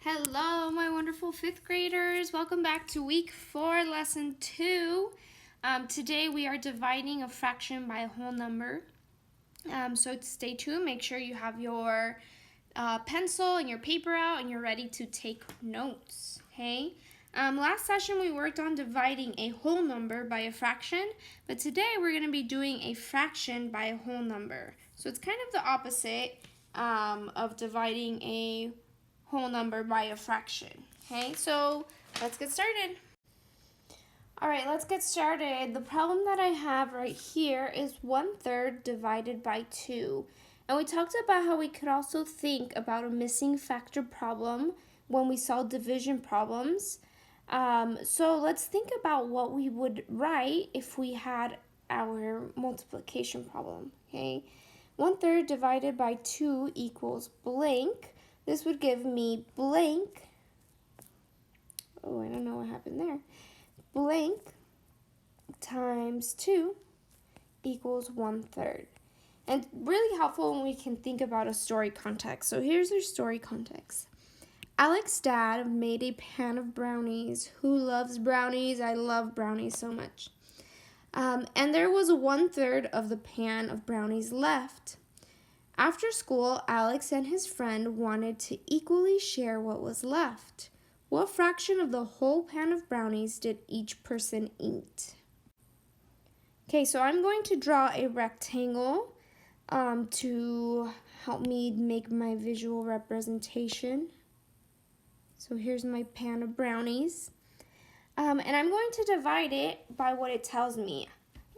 Hello, my wonderful fifth graders. Welcome back to week 4, lesson 2. Today we are dividing a fraction by a whole number. So stay tuned. Make sure you have your pencil and your paper out and you're ready to take notes. Okay. Last session we worked on dividing a whole number by a fraction, but today we're going to be doing a fraction by a whole number. So it's kind of the opposite of dividing a whole number by a fraction. Okay, so let's get started. All right, let's get started. The problem that I have right here is 1/3 divided by 2. And we talked about how we could also think about a missing factor problem when we solve division problems. So let's think about what we would write if we had our multiplication problem. Okay, 1/3 divided by 2 equals blank. This would give me blank. Oh, I don't know what happened there. Blank times 2 equals 1/3. And really helpful when we can think about a story context. So here's our story context. Alex's dad made a pan of brownies. Who loves brownies? I love brownies so much. And there was 1/3 of the pan of brownies left. After school, Alex and his friend wanted to equally share what was left. What fraction of the whole pan of brownies did each person eat? Okay, so I'm going to draw a rectangle to help me make my visual representation. So here's my pan of brownies. And I'm going to divide it by what it tells me.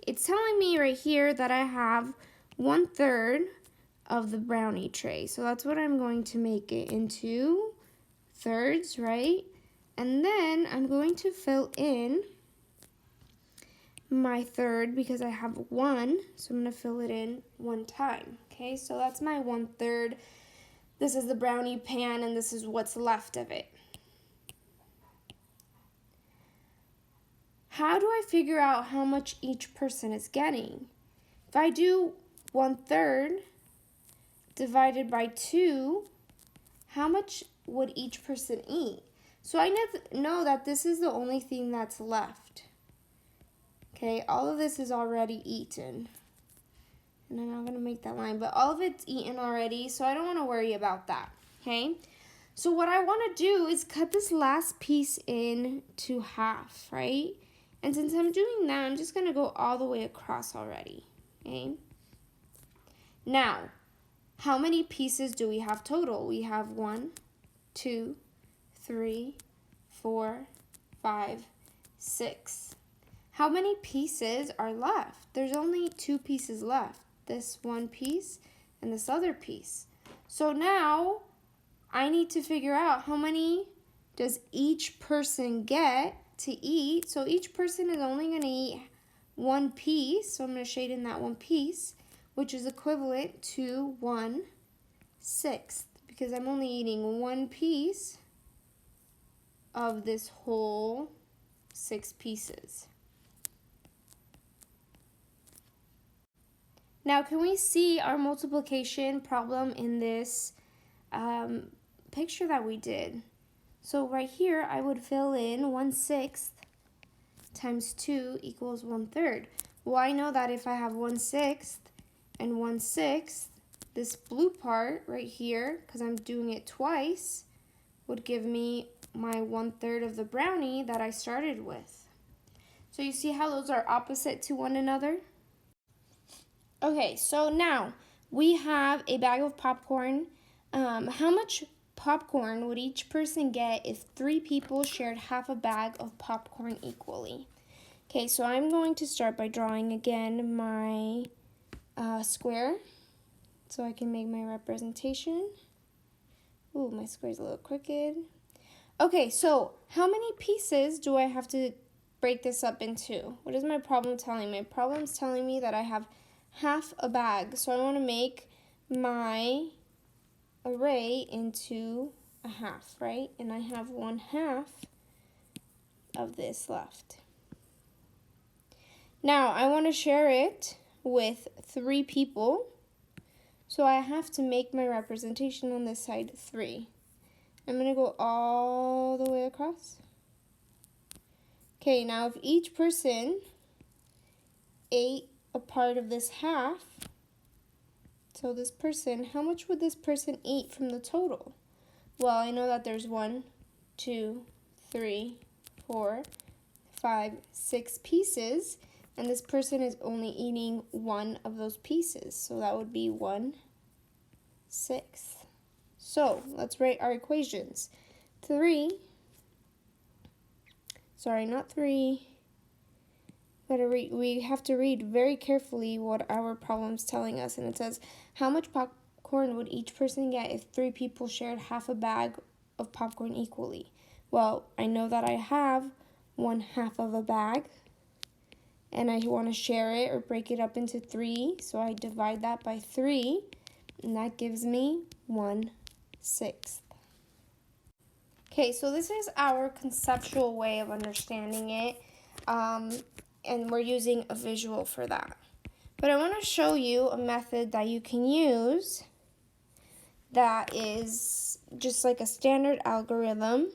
It's telling me right here that I have 1/3 of the brownie tray. So that's what I'm going to make it into thirds, right? And then I'm going to fill in my third because I have 1. So I'm going to fill it in 1 time. Okay, so that's my 1/3. This is the brownie pan and this is what's left of it. How do I figure out how much each person is getting? If I do 1/3 divided by 2, how much would each person eat? So I know that this is the only thing that's left. Okay, all of this is already eaten. And I'm not going to make that line, but all of it's eaten already, so I don't want to worry about that. Okay, so what I want to do is cut this last piece in to half, right? And since I'm doing that, I'm just going to go all the way across already. Okay, now, how many pieces do we have total? We have 1, 2, 3, 4, 5, 6. How many pieces are left? There's only 2 pieces left. This one piece and this other piece. So now I need to figure out how many does each person get to eat. So each person is only going to eat 1 piece. So I'm going to shade in that 1 piece, which is equivalent to 1/6, because I'm only eating 1 piece of this whole 6 pieces. Now, can we see our multiplication problem in this picture that we did? So right here, I would fill in 1/6 times 2 equals 1/3. Well, I know that if I have 1/6 and 1/6, this blue part right here, because I'm doing it twice, would give me my 1/3 of the brownie that I started with. So you see how those are opposite to one another? Okay, so now we have a bag of popcorn. How much popcorn would each person get if 3 people shared half a bag of popcorn equally? Okay, so I'm going to start by drawing again my square so I can make my representation. Ooh, my square's a little crooked. Okay, so how many pieces do I have to break this up into? What is my problem telling me? My problem's telling me that I have half a bag. So I want to make my array into a half, right? And I have 1/2 of this left. Now I want to share it with 3 people. So I have to make my representation on this side 3. I'm going to go all the way across. Okay, now if each person ate a part of this half, so this person, how much would this person eat from the total? Well, I know that there's 1, 2, 3, 4, 5, 6 pieces, and this person is only eating one of those pieces, so that would be 1/6. So let's write our equations. We have to read very carefully what our problem's telling us, and it says, how much popcorn would each person get if 3 people shared half a bag of popcorn equally? Well, I know that I have 1/2 of a bag, and I want to share it or break it up into 3, so I divide that by 3, and that gives me 1/6. Okay, so this is our conceptual way of understanding it, and we're using a visual for that. But I want to show you a method that you can use that is just like a standard algorithm.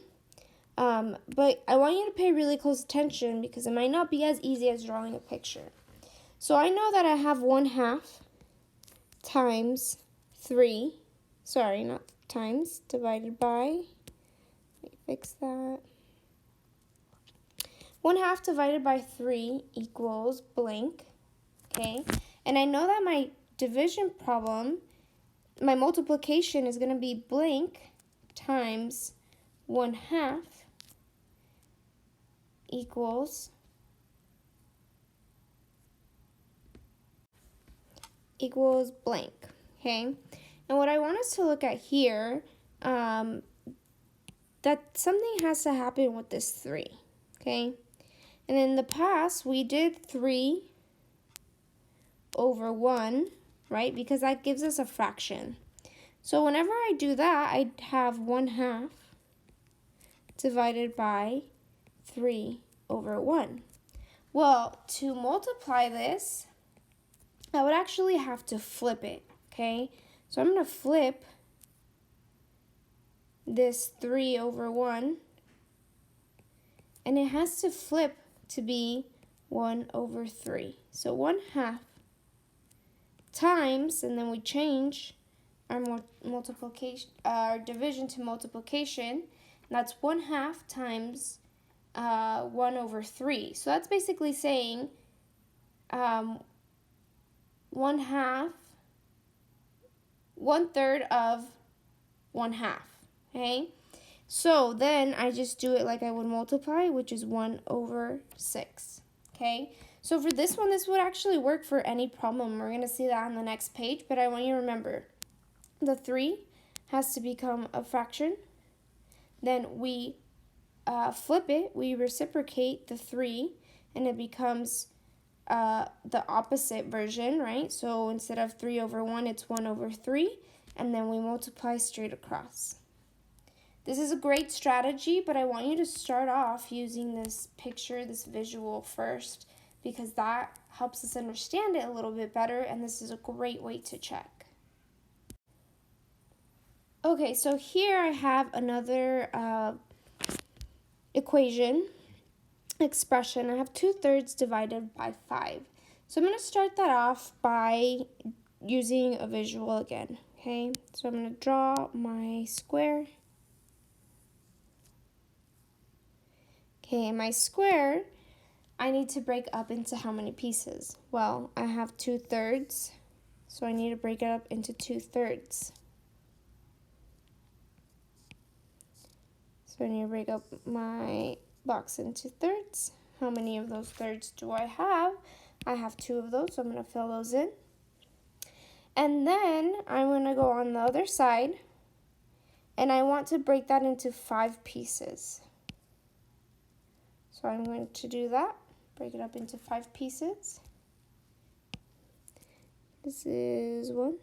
But I want you to pay really close attention because it might not be as easy as drawing a picture. So I know that I have 1/2 times 3, sorry, not times, divided by, let me fix that. 1/2 divided by 3 equals blank, okay? And I know that my division problem, my multiplication is going to be blank times 1/2 equals blank, okay? And what I want us to look at here, that something has to happen with this 3, okay? And in the past, we did 3/1, right? Because that gives us a fraction. So whenever I do that, I have 1/2 divided by 3/1. Well, to multiply this, I would actually have to flip it, okay? So I'm going to flip this 3/1, and it has to flip to be 1/3. So 1/2 times, and then we change our multiplication, our division to multiplication, and that's 1/2 times 1/3. So that's basically saying 1/3 of 1/2, okay? So then I just do it like I would multiply, which is 1/6, okay? So for this one, this would actually work for any problem. We're going to see that on the next page, but I want you to remember the 3 has to become a fraction. Then we flip it, we reciprocate the 3, and it becomes the opposite version, right? So instead of 3/1, it's 1/3, and then we multiply straight across. This is a great strategy, but I want you to start off using this picture, this visual first, because that helps us understand it a little bit better, and this is a great way to check. Okay, so here I have another expression. I have 2/3 divided by 5. So I'm going to start that off by using a visual again, okay? So I'm going to draw my square. Okay, my square, I need to break up into how many pieces? Well, I have 2/3, so I need to break it up into 2/3. So I need to break up my box into thirds. How many of those thirds do I have? I have 2 of those, so I'm going to fill those in. And then I'm going to go on the other side, and I want to break that into 5 pieces. So I'm going to do that, break it up into 5 pieces. This is 1,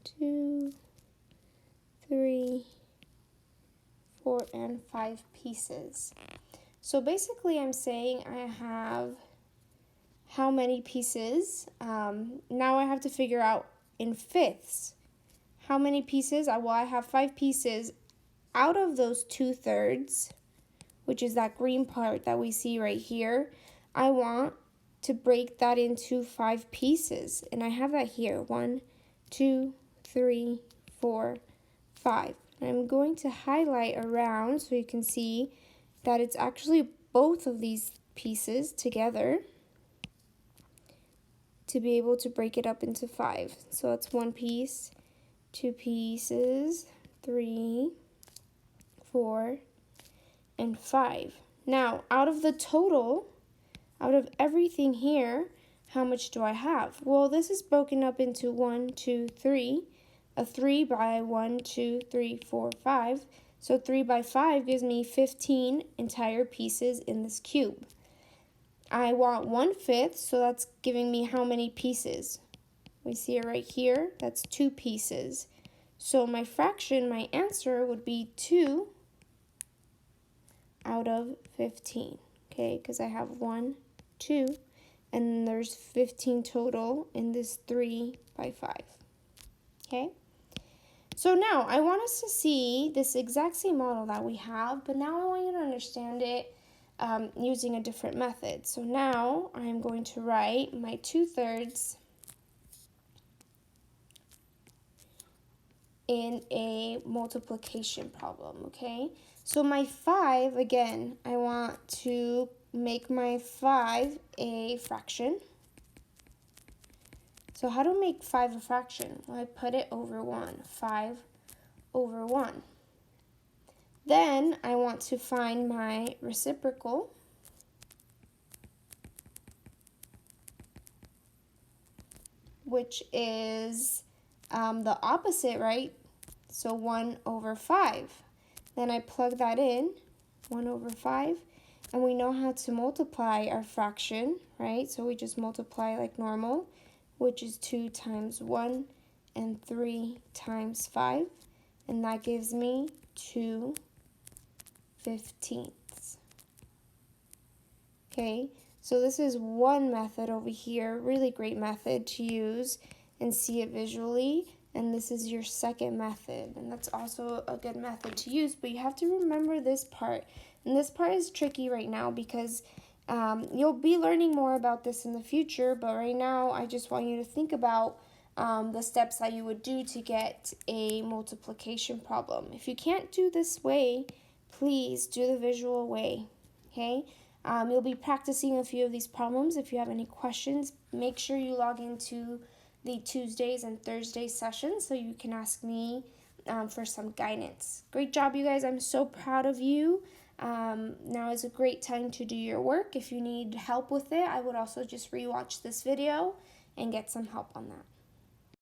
2, 3, 4, and 5 pieces. So basically I'm saying I have how many pieces. Now I have to figure out in fifths. How many pieces? Well, I have 5 pieces out of those 2/3, which is that green part that we see right here, I want to break that into 5 pieces. And I have that here, 1, 2, 3, 4, 5. And I'm going to highlight around so you can see that it's actually both of these pieces together to be able to break it up into 5. So that's 1 piece, 2 pieces, 3, 4, and 5. Now, out of the total, out of everything here, how much do I have? Well, this is broken up into 1, 2, 3. A 3 by 1, 2, 3, 4, 5. So 3 by 5 gives me 15 entire pieces in this cube. I want 1/5, so that's giving me how many pieces? We see it right here, that's 2 pieces. So my fraction, my answer would be 2 out of 15, okay? Because I have 1, 2, and there's 15 total in this 3 by 5, okay? So now I want us to see this exact same model that we have, but now I want you to understand it using a different method. So now I'm going to write my 2/3 in a multiplication problem, okay? So my 5, again, I want to make my 5 a fraction. So how to make 5 a fraction? Well, I put it over 1, 5 over 1. Then I want to find my reciprocal, which is the opposite, right? So 1 over 5. Then I plug that in, 1 over 5, and we know how to multiply our fraction, right? So we just multiply like normal, which is 2 times 1 and 3 times 5, and that gives me 2/15. Okay, so this is one method over here, really great method to use and see it visually. And this is your second method, and that's also a good method to use, but you have to remember this part. And this part is tricky right now because you'll be learning more about this in the future, but right now I just want you to think about the steps that you would do to get a multiplication problem. If you can't do this way, please do the visual way, okay? You'll be practicing a few of these problems. If you have any questions, make sure you log into the Tuesdays and Thursdays sessions so you can ask me for some guidance. Great job, you guys. I'm so proud of you. Now is a great time to do your work. If you need help with it, I would also just rewatch this video and get some help on that.